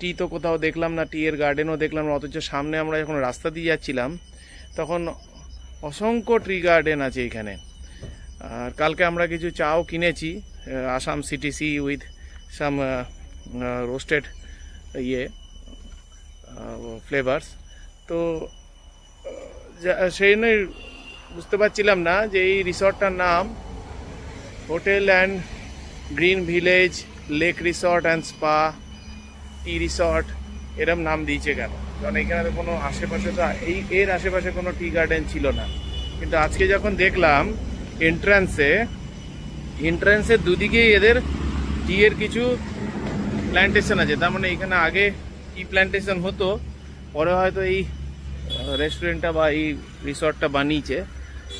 টি তো কোথাও দেখলাম না, টি এর গার্ডেনও দেখলাম না। অথচ সামনে আমরা যখন রাস্তা দিয়ে যাচ্ছিলাম তখন অসংখ্য ট্রি গার্ডেন আছে এখানে। আর কালকে আমরা কিছু চাও কিনেছি, Assam CTC with some roasted flavours. তো সেই জন্যই বুঝতে পারছিলাম না যে এই রিসর্টটার নাম hotel and green village lake resort and spa T resort এরম নাম দিয়েছে কেন। কারণ এখানে তো কোনো আশেপাশে তো এর আশেপাশে কোনো টি গার্ডেন ছিল না। কিন্তু আজকে যখন দেখলাম এন্ট্রান্সের দুদিকেই এদের টি এর কিছু প্ল্যান্টেশন আছে। তার মানে এখানে আগে টি প্ল্যান্টেশন হতো, পরে হয়তো এই রেস্টুরেন্টটা বা এই রিসর্টটা বানিয়েছে।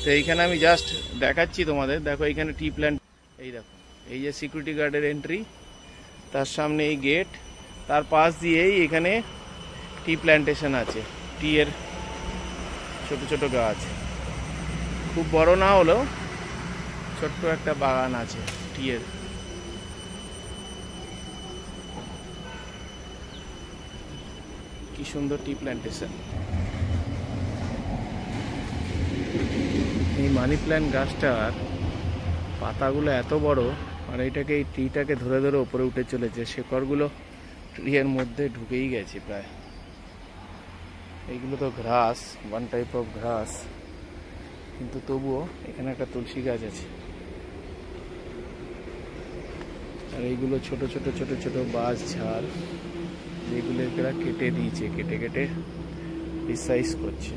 তো এইখানে আমি জাস্ট দেখাচ্ছি তোমাদের। দেখো এইখানে টি প্ল্যান্ট, এই দেখো, এই যে সিকিউরিটি গার্ডের এন্ট্রি, তার সামনে এই গেট, তার পাশ দিয়েই এখানে টি প্ল্যান্টেশন আছে, টি এর ছোট ছোট গাছ। খুব বড় না হলেও ছোট্ট একটা বাগান আছে টি এর। কি সুন্দর টি প্ল্যান্টেশন। এই মানি প্ল্যান্ট গাছটার পাতাগুলো এত বড়, আর এটাকে, এই ট্রিটাকে ধরে ধরে উপরে উঠে চলেছে। শেকড়গুলো ট্রি এর মধ্যে ঢুকেই গেছে প্রায়। এইগুলো তো ঘাস, ওয়ান টাইপ অফ ঘাস, কিন্তু তবুও এখানে একটা তুলসী গাছ আছে। আর এইগুলো ছোট ছোট ছোট ছোট বাঁশ ঝাড়, যেগুলো এরা কেটে দিয়েছে, কেটে কেটে রিসাইজ করছে।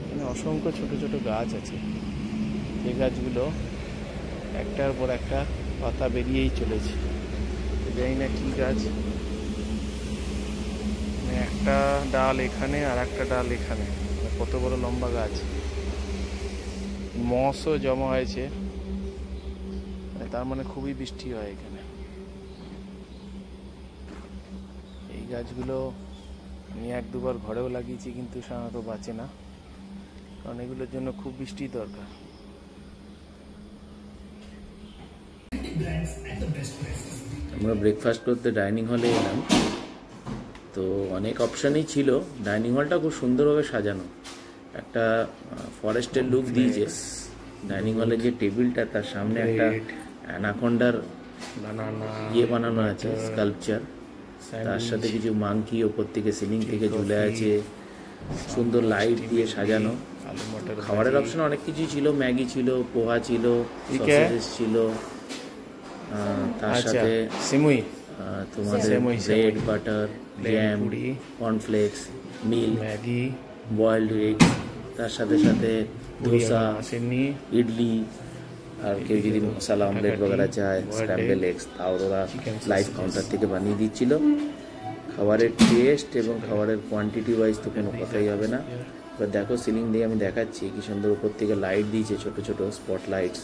এখানে অসংখ্য ছোট ছোট গাছ আছে, যে গাছগুলো একটার পর একটা পাতা বেরিয়েই চলেছে। জানি না কি গাছ, একটা ডাল এখানে আর একটা ডাল এখানে, কত বড় লম্বা গাছ। মশও জমা হয়েছে, তার মানে খুবই বৃষ্টি হয় এখানে। এই গাছগুলো আমি 1-2বার ঘরেও লাগিয়েছি, কিন্তু সাধারণত বাঁচে না, কারণ এগুলোর জন্য খুব বৃষ্টি দরকার।
আমরা ব্রেকফাস্ট করতে ডাইনিং হলে এলাম। তো অনেক অপশানই ছিল। ডাইনিং হলটা খুব সুন্দরভাবে সাজানো, একটা ফরেস্টের লুক দিয়েছে। ডাইনিং হলের যে টেবিলটা, তার সামনে একটা অ্যানাকন্ডার বানানো আছে, স্কাল্পচার। তার সাথে কিছু মাংকি ওপর থেকে, সিলিং থেকে ঝুলে আছে, সুন্দর লাইট দিয়ে সাজানো। খাবারের অপশন অনেক কিছুই ছিল, ম্যাগি ছিল, পোহা ছিল, সসেজ ছিল, তার সাথে
সিমুই,
তোমাদের ব্রেড, বাটার, জ্যাম, কর্নফ্লেক্স, মিল,
ম্যাগি,
বয়েলড এগ, তার সাথে সাথে ডোসা, ইডলি, আর কেউ যদি মশলা অমলেট বগেরা চায়, স্ক্র্যাম্বল এগস, তাও ওরা লাইভ কাউন্টার থেকে বানিয়ে দিচ্ছিল। খাবারের টেস্ট এবং খাবারের কোয়ান্টিটি ওয়াইজ তো কোনো কথাই হবে না। এবার দেখো সিলিং দিয়ে আমি দেখাচ্ছি কি সুন্দর উপর থেকে লাইট দিয়েছে, ছোট ছোট স্পট লাইটস,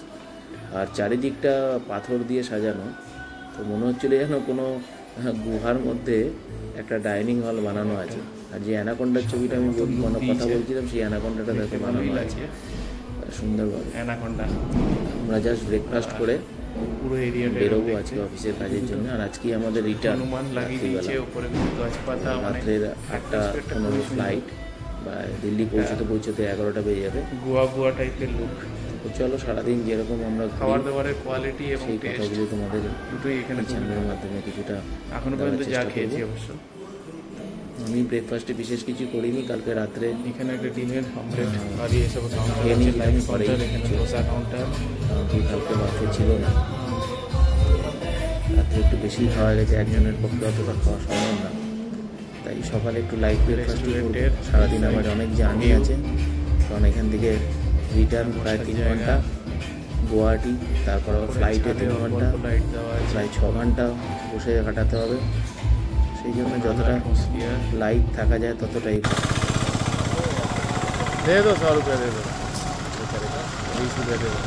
আর চারিদিকটা পাথর দিয়ে সাজানো। তো মনে হচ্ছিল যেন কোনো গুহার মধ্যে একটা ডাইনিং হল বানানো আছে। আর যে অ্যানাকোন্ডার ছবিটা আমি কথা বলছিলাম, সেই অ্যানাকোন্ডাটা দেখো বানানো আছে সুন্দরভাবে।
অ্যানাকোন্ডা
আমরা জাস্ট ব্রেকফাস্ট করে
পুরো এরিয়াটা
বেরোবো আজকে অফিসের কাজের জন্য। আর আজকে আমাদের রিটার্ন
হনুমান লাগিয়ে দিয়েছে উপরে গাছপাতা,
রাত্রের 8টা 15 ফ্লাইট, বা দিল্লি পৌঁছতে 11টা বেজে যাবে।
গোয়া টাইপের লুক।
তো চলো সারাদিন যেরকম আমরা
খাবার দাবারের কোয়ালিটি এবং
সেই
টেস্ট
কথাগুলো তোমাদের
দুটোই এখানে
চ্যানেলের মাধ্যমে কিছুটা
এখনো পর্যন্ত যা খেয়েছি। অবশ্য
আমি ব্রেকফাস্টে বিশেষ কিছু করিনি, কালকে রাত্রে
এখানে একটা ডিমের অমলেট আর এসব কাউন্টার
খেয়ে
আছে,
নিলাম,
লাইন
পরেই
কাউন্টার, এখানে দোসা কাউন্টার।
কারণ কালকে বাফে ছিল না, রাত্রে একটু বেশি খাওয়া গেছে, একজনের পক্ষে অতটা খাওয়া সম্ভব না, তাই সকালে একটু লাইট ব্রেকফাস্ট করবো। সারাদিন আমার অনেক জার্নি আছে, কারণ এখান থেকে রিটার্ন প্রায় 3 ঘন্টা গুয়াহাটি, তারপর আবার ফ্লাইটে 3 ঘন্টা,
লাইট দেওয়া আছে।
প্রায় 6 ঘন্টা বসে কাটাতে হবে। সেই জন্য যতটা লাইট থাকা যায় ততটাই
दे दो 100 रुपये दे दो, 20 रुपये दे दो।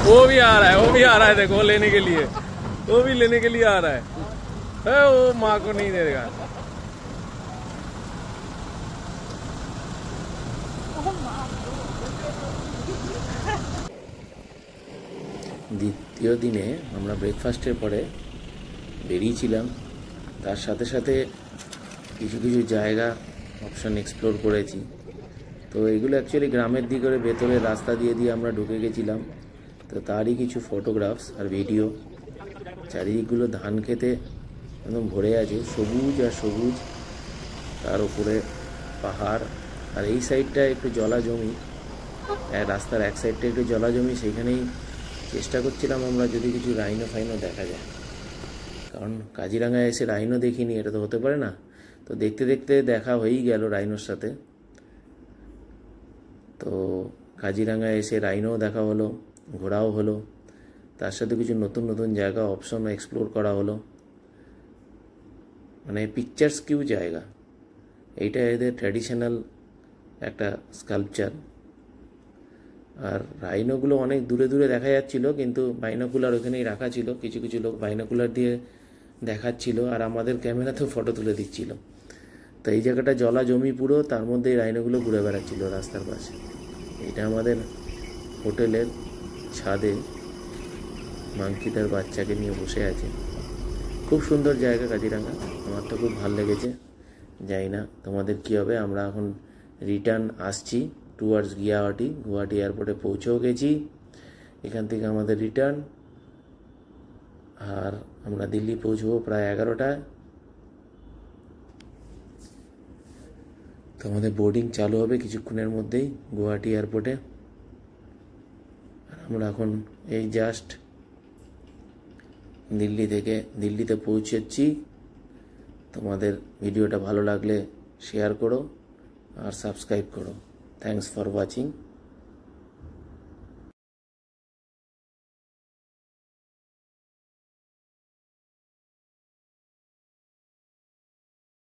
वो भी आ रहा है देखो लेने के लिए, वो भी लेने के लिए आ रहा है। वो माँ को नहीं देगा।
দ্বিতীয় দিনে আমরা ব্রেকফাস্টের পরে বেরিয়েছিলাম, তার সাথে সাথে কিছু কিছু জায়গা অপশন এক্সপ্লোর করেছি। তো এগুলো অ্যাকচুয়ালি গ্রামের দিকে ভেতরের রাস্তা দিয়ে আমরা ঢুকে গেছিলাম। তো তারই কিছু ফটোগ্রাফস আর ভিডিও। চারিদিকগুলো ধান খেতে একদম ভরে আছে, সবুজ আর সবুজ, তার উপরে পাহাড়, আর এই সাইডটা একটু জলা জমি, রাস্তার এক সাইডটা একটু জলা জমি। সেইখানেই চেষ্টা করছিলাম আমরা যদি কিছু রাইনো ফাইনো দেখা যায়, কারণ কাজিরাঙ্গায় এসে রাইনো দেখিনি, এটা তো হতে পারে না। তো দেখতে দেখতে দেখা হয়েই গেল রাইনোর সাথে। তো কাজিরাঙ্গায় এসে রাইনোও দেখা হলো, ঘোরাও হলো, তার সাথে কিছু নতুন নতুন জায়গা অপশন এক্সপ্লোর করা হলো, মানে পিকচার্স কিউ জায়গা। এইটা এদের ট্র্যাডিশনাল একটা স্কাল্পচার। আর রাইনোগুলো অনেক দূরে দূরে দেখা যাচ্ছিল, কিন্তু বাইনোকুলার ওখানেই রাখা ছিল, কিছু কিছু লোক বাইনোকুলার দিয়ে দেখাচ্ছিল, আর আমাদের ক্যামেরাতেও ফটো তুলে দিচ্ছিল। তো এই জায়গাটা জলা জমি পুরো, তার মধ্যে এই রাইনোগুলো ঘুরে বেড়াচ্ছিল রাস্তার পাশে। এটা আমাদের হোটেলের ছাদে মাংকি তার বাচ্চাকে নিয়ে বসে আছে। খুব সুন্দর জায়গা কাজিরাঙ্গা, আমার তো খুব ভালো লেগেছে। জানি না তোমাদের কী হবে। আমরা এখন রিটার্ন আসছি টুয়ার্ডস গুয়াহাটি এয়ারপোর্টে পৌঁছেও গেছি। এখান থেকে আমাদের রিটার্ন, আর আমরা দিল্লি পৌঁছবো প্রায় 11টায়। তো আমাদের বোর্ডিং চালু হবে কিছুক্ষণের মধ্যেই গুয়াহাটি এয়ারপোর্টে। আর আমরা এখন এই জাস্ট দিল্লিতে পৌঁছেছি। তোমাদের ভিডিওটা ভালো লাগলে শেয়ার করো আর সাবস্ক্রাইব করো। Thanks for watching.